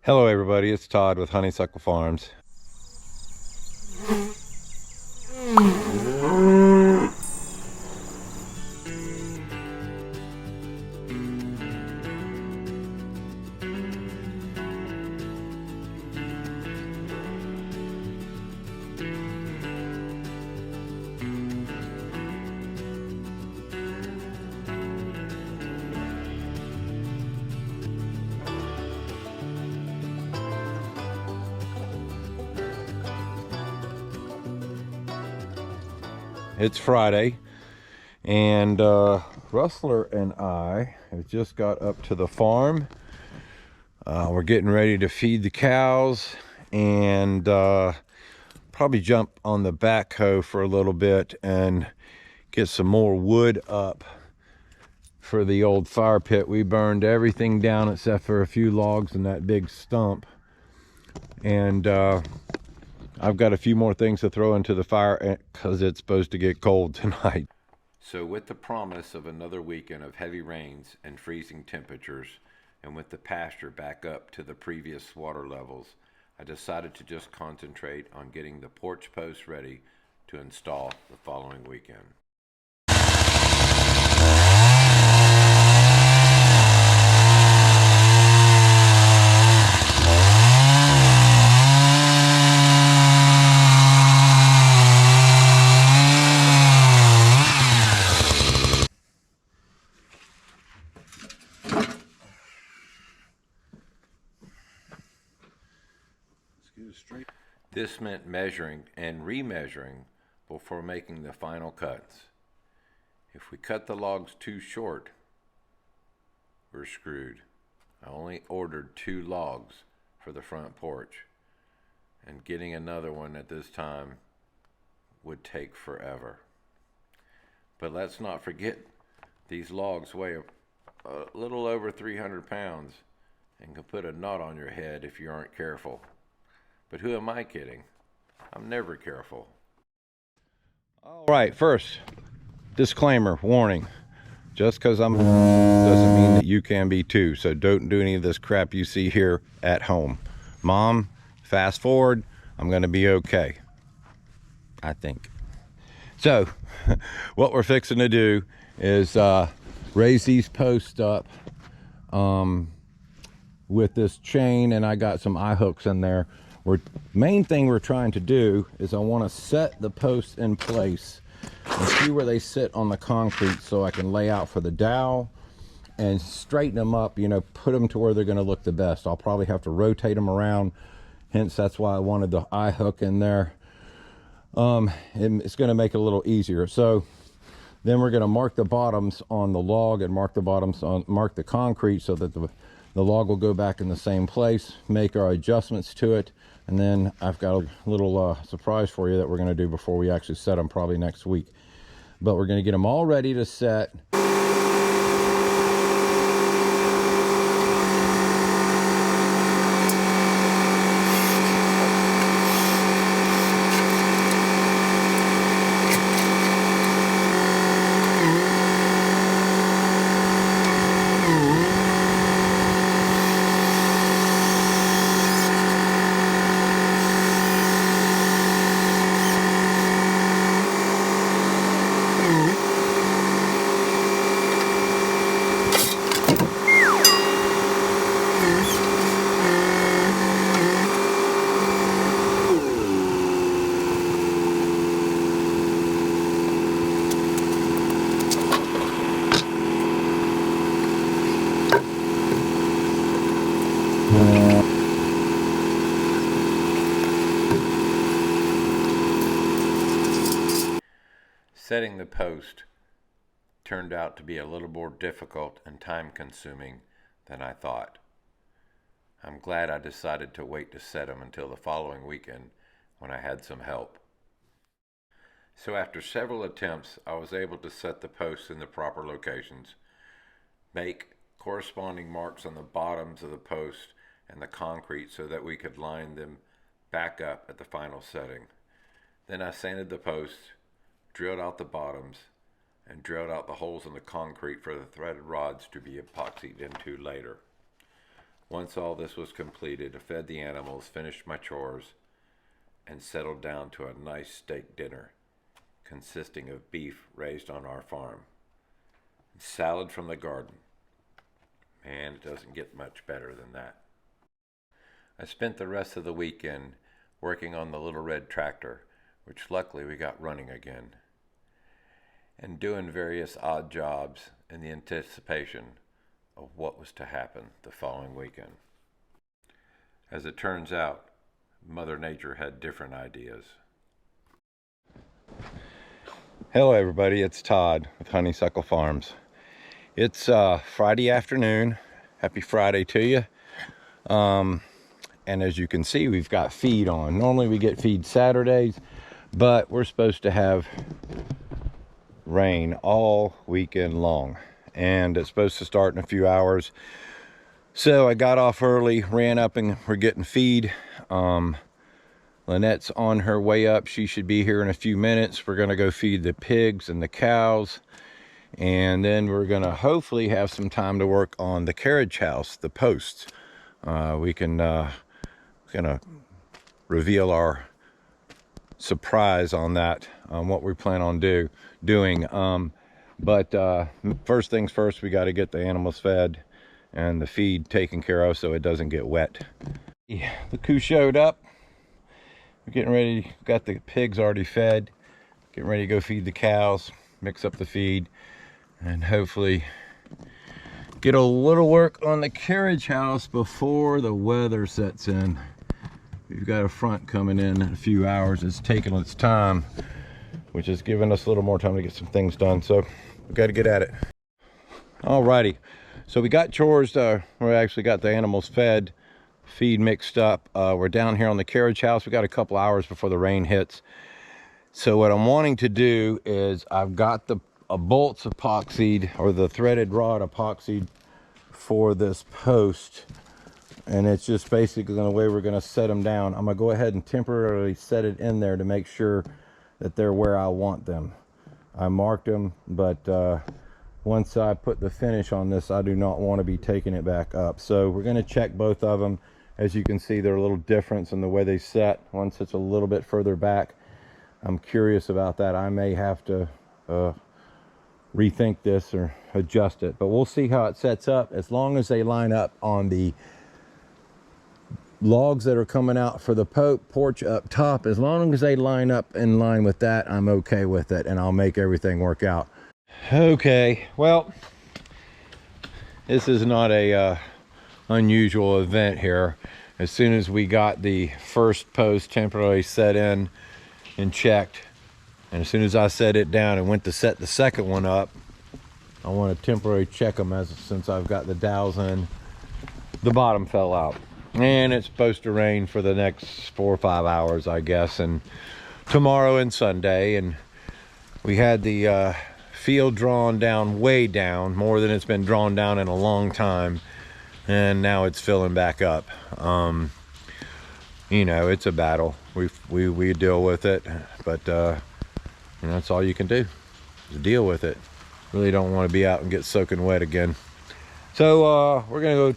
Hello everybody, it's Todd with Honeysuckle Farms. It's Friday, and Rustler and I have just got up to the farm. We're getting ready to feed the cows and probably jump on the backhoe for a little bit and get some more wood up for the old fire pit. We burned everything down except for a few logs and that big stump. And I've got a few more things to throw into the fire because it's supposed to get cold tonight. So with the promise of another weekend of heavy rains and freezing temperatures, and with the pasture back up to the previous water levels, I decided to just concentrate on getting the porch posts ready to install the following weekend. This meant measuring and remeasuring before making the final cuts. If we cut the logs too short, we're screwed. I only ordered 2 logs for the front porch, and getting another one at this time would take forever. But let's not forget, these logs weigh a little over 300 pounds and can put a knot on your head if you aren't careful. But who am I kidding? I'm never careful. All right, first, disclaimer, warning. Just because I'm doesn't mean that you can be too. So don't do any of this crap you see here at home. Mom, fast forward. I'm going to be okay, I think. So what we're fixing to do is raise these posts up with this chain, and I got some eye hooks in there. Main thing we're trying to do is I want to set the posts in place and see where they sit on the concrete so I can lay out for the dowel and straighten them up, you know, put them to where they're going to look the best. I'll probably have to rotate them around, hence that's why I wanted the eye hook in there. And it's going to make it a little easier. So then we're going to mark the bottoms on the log and mark the concrete so that the log will go back in the same place, make our adjustments to it, and then I've got a little surprise for you that we're going to do before we actually set them, probably next week. But we're going to get them all ready to set. Setting the post turned out to be a little more difficult and time-consuming than I thought. I'm glad I decided to wait to set them until the following weekend when I had some help. So after several attempts, I was able to set the posts in the proper locations, make corresponding marks on the bottoms of the post and the concrete so that we could line them back up at the final setting. Then I sanded the posts, drilled out the bottoms, and drilled out the holes in the concrete for the threaded rods to be epoxied into later. Once all this was completed, I fed the animals, finished my chores, and settled down to a nice steak dinner consisting of beef raised on our farm and salad from the garden. Man, it doesn't get much better than that. I spent the rest of the weekend working on the little red tractor, which luckily we got running again, and doing various odd jobs in the anticipation of what was to happen the following weekend. As it turns out, Mother Nature had different ideas. Hello everybody, it's Todd with Honeysuckle Farms. It's Friday afternoon. Happy Friday to you. And as you can see, we've got feed on. Normally we get feed Saturdays, but we're supposed to have rain all weekend long. And it's supposed to start in a few hours. So I got off early, ran up, and we're getting feed. Lynette's on her way up. She should be here in a few minutes. We're gonna go feed the pigs and the cows. And then we're gonna hopefully have some time to work on the carriage house, the posts. We can gonna reveal our surprise on that, what we plan on doing. But first things first, we got to get the animals fed and the feed taken care of so it doesn't get wet. Yeah, the coos showed up. We're getting ready, got the pigs already fed, getting ready to go feed the cows, mix up the feed, and hopefully get a little work on the carriage house before the weather sets in. We've got a front coming in a few hours. It's taking its time, which is giving us a little more time to get some things done. So we've got to get at it. Alrighty, so we got chores. We actually got the animals fed, feed mixed up. We're down here on the carriage house. We got a couple hours before the rain hits. So what I'm wanting to do is I've got the bolts epoxied, or the threaded rod epoxied for this post, and it's just basically the way we're going to set them down. I'm going to go ahead and temporarily set it in there to make sure that they're where I want them. I marked them, but once I put the finish on this, I do not want to be taking it back up. So we're going to check both of them. As you can see, they're a little difference in the way they set. One sits a little bit further back. I'm curious about that. I may have to rethink this or adjust it, but we'll see how it sets up. As long as they line up on the logs that are coming out for the porch up top, as long as they line up in line with that, I'm okay with it, and I'll make everything work out. Okay, well, this is not a unusual event here. As soon as we got the first post temporarily set in and checked, and as soon as I set it down and went to set the second one up, I want to temporarily check them, since I've got the dowels in, the bottom fell out. And it's supposed to rain for the next 4 or 5 hours, I guess, and tomorrow and Sunday. And we had the field drawn down, way down, more than it's been drawn down in a long time, and now it's filling back up. You know, it's a battle. We deal with it, but you know, that's all you can do, is deal with it. Really don't want to be out and get soaking wet again. So we're gonna go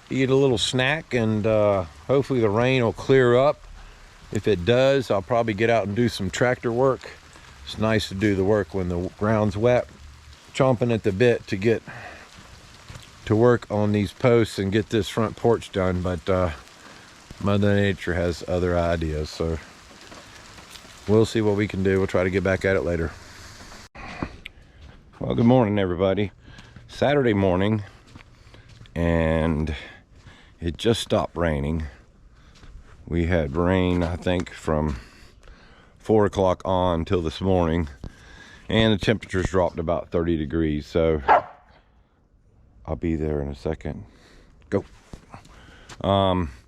eat a little snack, and hopefully the rain will clear up. If it does, I'll probably get out and do some tractor work. It's nice to do the work when the ground's wet. Chomping at the bit to get to work on these posts and get this front porch done, but Mother Nature has other ideas, so we'll see what we can do. We'll try to get back at it later. Well, good morning everybody. Saturday morning, and it just stopped raining. We had rain, I think, from 4 o'clock on till this morning, and the temperatures dropped about 30 degrees. So I'll be there in a second. Go.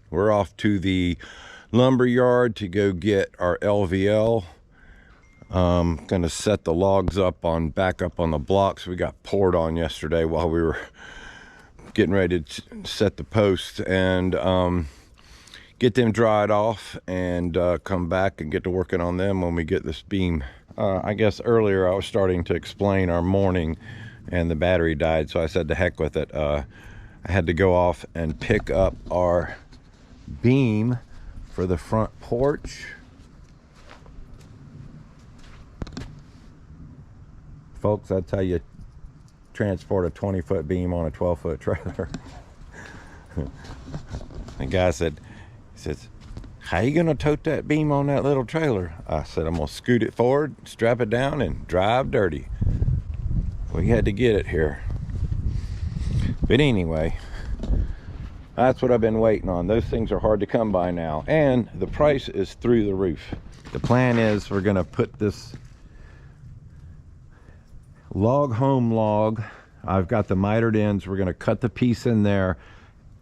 We're off to the lumber yard to go get our LVL. Gonna set the logs up back up on the blocks we got poured on yesterday while we were getting ready to set the posts, and get them dried off, and come back and get to working on them when we get this beam. I guess earlier I was starting to explain our morning, and the battery died, so I said to heck with it. I I had to go off and pick up our beam for the front porch. Folks, I tell you, transport a 20-foot beam on a 12-foot trailer. The guy said, he says, how you gonna tote that beam on that little trailer? I said, I'm gonna scoot it forward, strap it down, and drive dirty. We had to get it here. But anyway, that's what I've been waiting on. Those things are hard to come by now, and the price is through the roof. The plan is we're gonna put this log home log. I've got the mitered ends. We're gonna cut the piece in there,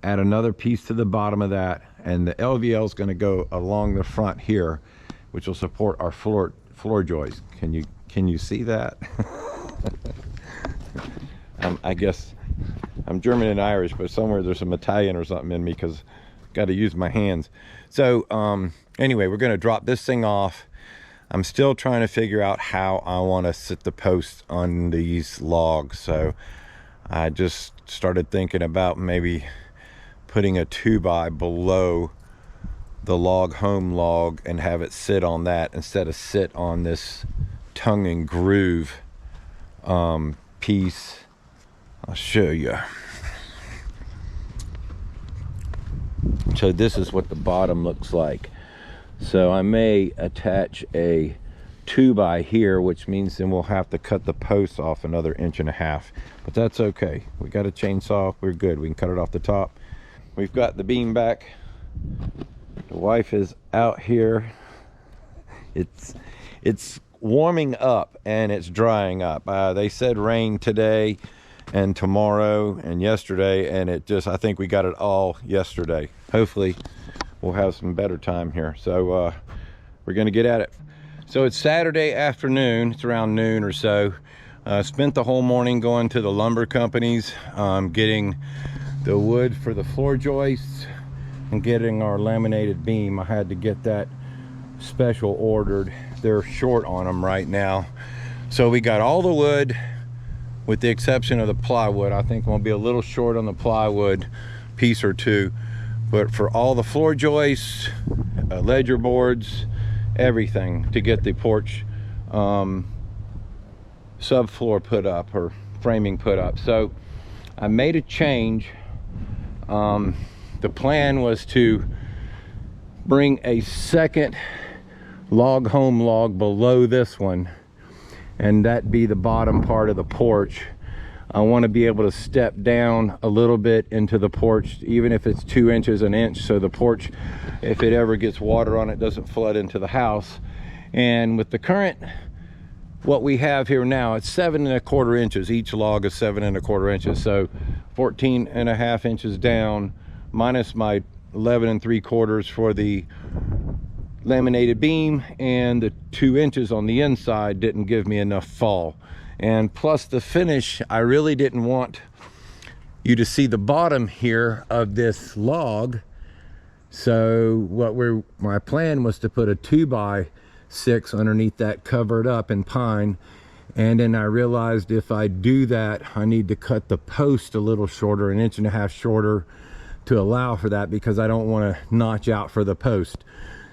add another piece to the bottom of that, and the LVL is going to go along the front here, which will support our floor joists. Can you see that? I guess I'm German and Irish, but somewhere there's some Italian or something in me because I've got to use my hands. So anyway, we're going to drop this thing off. I'm still trying to figure out how I want to sit the posts on these logs. So I just started thinking about maybe putting a 2x below the log home log and have it sit on that instead of sit on this tongue and groove piece. I'll show you. So this is what the bottom looks like. So I may attach a 2x here, which means then we'll have to cut the post off another 1.5 inches, but that's okay. We got a chainsaw, we're good. We can cut it off the top. We've got the beam back. The wife is out here. It's warming up and it's drying up. They said rain today and tomorrow and yesterday, and I think we got it all yesterday. Hopefully we'll have some better time here. So we're gonna get at it. So it's Saturday afternoon. It's around noon or so. Spent the whole morning going to the lumber companies, getting the wood for the floor joists and getting our laminated beam. I had to get that special ordered. They're short on them right now. So we got all the wood with the exception of the plywood. I think we'll be a little short on the plywood piece or two, but for all the floor joists, ledger boards, everything to get the porch subfloor put up or framing put up. So I made a change. The plan was to bring a second log home log below this one, and that be the bottom part of the porch. I want to be able to step down a little bit into the porch, even if it's 2 inches, an inch, so the porch, if it ever gets water on it, doesn't flood into the house. And with the current, what we have here now, it's 7¼ inches. Each log is 7¼ inches, so 14½ inches down, minus my 11¾ for the laminated beam, and the 2 inches on the inside didn't give me enough fall. And plus the finish, I really didn't want you to see the bottom here of this log. So my plan was to put a 2x6 underneath that, covered up in pine. And then I realized if I do that, I need to cut the post a little shorter, 1.5 inches shorter, to allow for that, because I don't want to notch out for the post.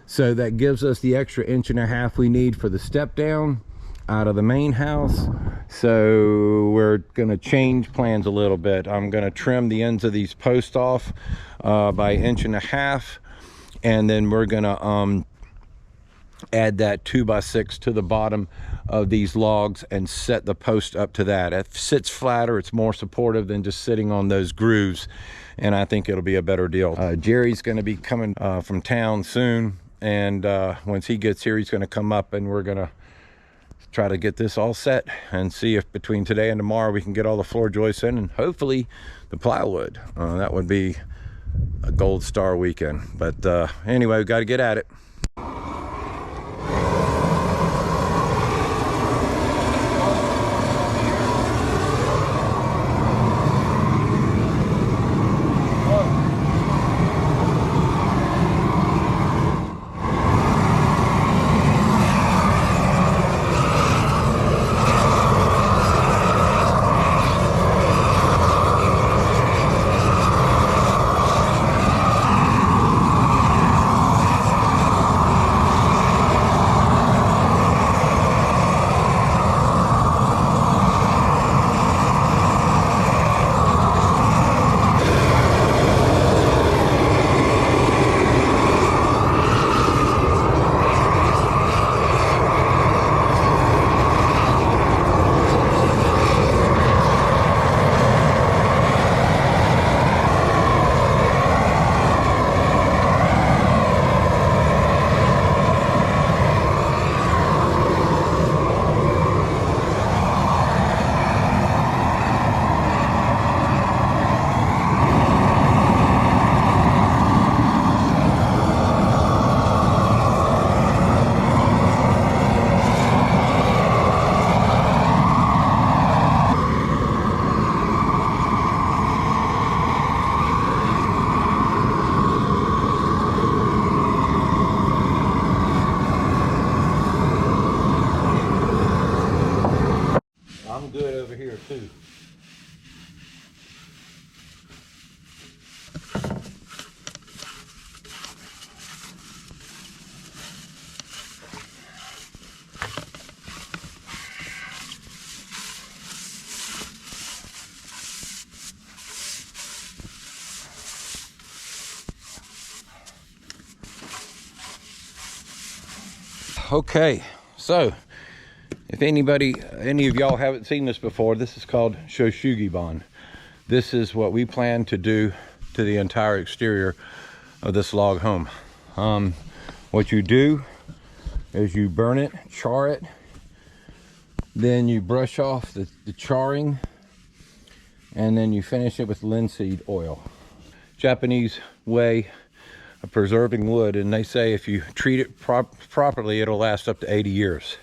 So that gives us the extra 1.5 inches we need for the step down out of the main house. So we're going to change plans a little bit. I'm going to trim the ends of these posts off by 1.5 inches, and then we're going to add that 2x6 to the bottom of these logs and set the post up to that. It sits flatter, it's more supportive than just sitting on those grooves, and I think it'll be a better deal. Jerry's going to be coming from town soon, and once he gets here, he's going to come up and we're going to try to get this all set and see if between today and tomorrow we can get all the floor joists in, and hopefully the plywood. That would be a gold star weekend. But anyway, we got to get at it. 2. Okay, so if any of y'all haven't seen this before, this is called Shoshugibon. This is what we plan to do to the entire exterior of this log home. What you do is you burn it, char it, then you brush off the charring, and then you finish it with linseed oil. Japanese way of preserving wood, and they say if you treat it properly, it'll last up to 80 years.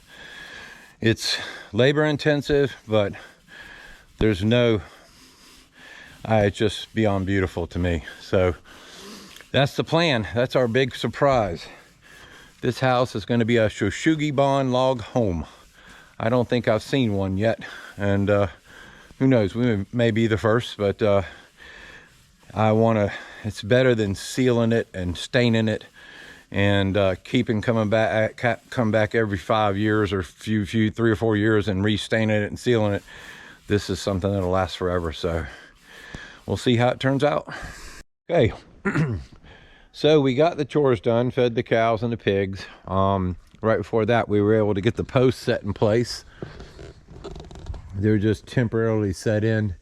It's labor intensive, but there's no, it's just beyond beautiful to me. So that's the plan. That's our big surprise. This house is going to be a Shoshugibon log home. I don't think I've seen one yet, and who knows, we may be the first, but I want to, it's better than sealing it and staining it and come back every 5 years or 3 or 4 years and restaining it and sealing it. This is something that'll last forever, so we'll see how it turns out. Okay, so we got the chores done, fed the cows and the pigs. Right before that, we were able to get the posts set in place. They're just temporarily set in.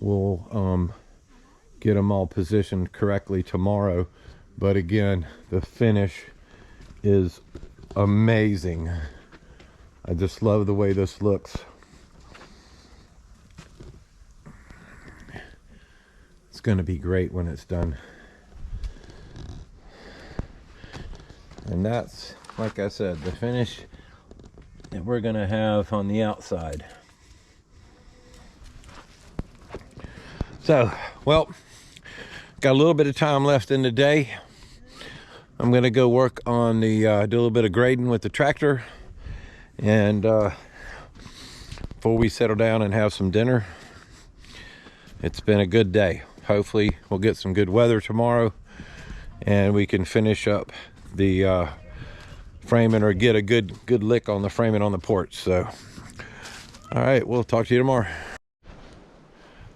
We'll get them all positioned correctly tomorrow, but again, the finish is amazing. I just love the way this looks. It's going to be great when it's done. And that's, like I said, the finish that we're going to have on the outside. So, well, got a little bit of time left in the day. I'm going to go work on the, do a little bit of grading with the tractor. And before we settle down and have some dinner, it's been a good day. Hopefully we'll get some good weather tomorrow and we can finish up the framing, or get a good lick on the framing on the porch. So, all right, we'll talk to you tomorrow.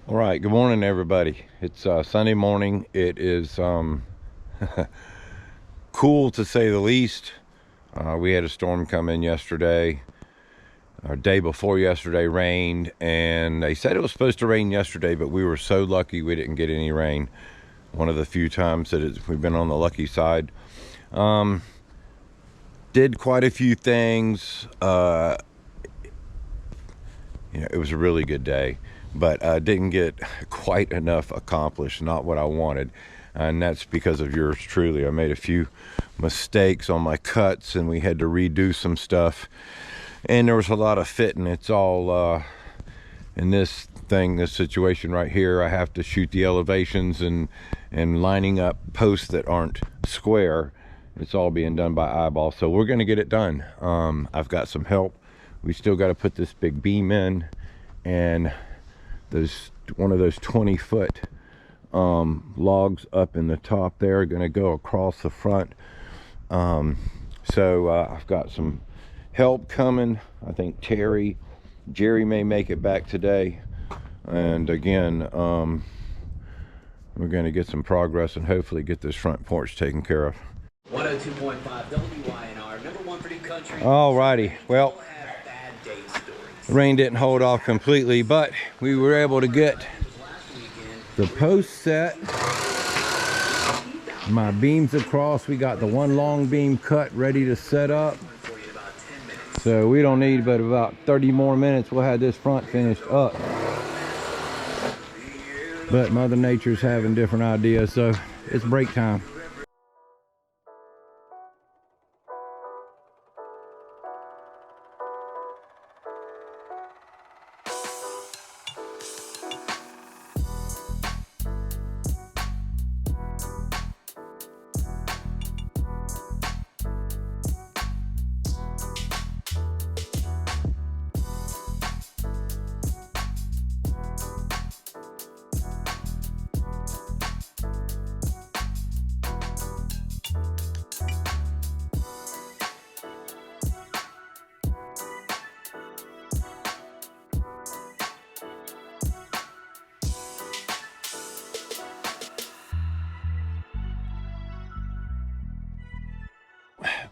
All right, good morning, everybody. It's Sunday morning. It is cool to say the least. We had a storm come in yesterday. Our day before yesterday rained, and they said it was supposed to rain yesterday, but we were so lucky we didn't get any rain. One of the few times that we've been on the lucky side. Did quite a few things. It was a really good day, but didn't get quite enough accomplished, not what I wanted. And that's because of yours truly. I made a few mistakes on my cuts, and we had to redo some stuff, and there was a lot of fitting. It's all in this situation right here. I have to shoot the elevations and lining up posts that aren't square. It's all being done by eyeball, so we're going to get it done. I've got some help. We still got to put this big beam in, and one of those 20-foot logs up in the top there are going to go across the front. So I've got some help coming. I think Jerry may make it back today, and again, we're going to get some progress and hopefully get this front porch taken care of. 102.5 WYNR, number one for New Country. Alrighty, well, the rain didn't hold off completely, but we were able to get the post set, my beams across. We got the one long beam cut ready to set up, so we don't need but about 30 more minutes. We'll have this front finished up, but Mother Nature's having different ideas, so it's break time.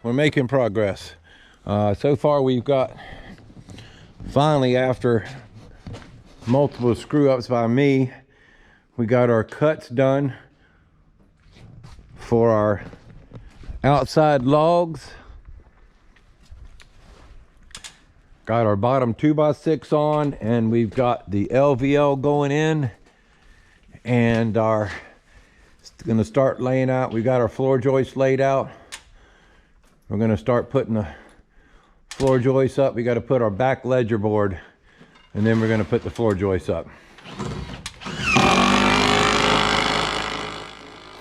we're making progress. So far we've got, finally after multiple screw ups by me, we got our cuts done for our outside logs. Got our bottom 2x6 on, and we've got the LVL going in, and our gonna start laying out. We got our floor joists laid out. We're gonna start putting the floor joists up. We got to put our back ledger board, and then we're gonna put the floor joists up.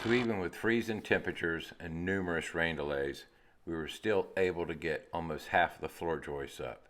So even with freezing temperatures and numerous rain delays, we were still able to get almost half of the floor joists up.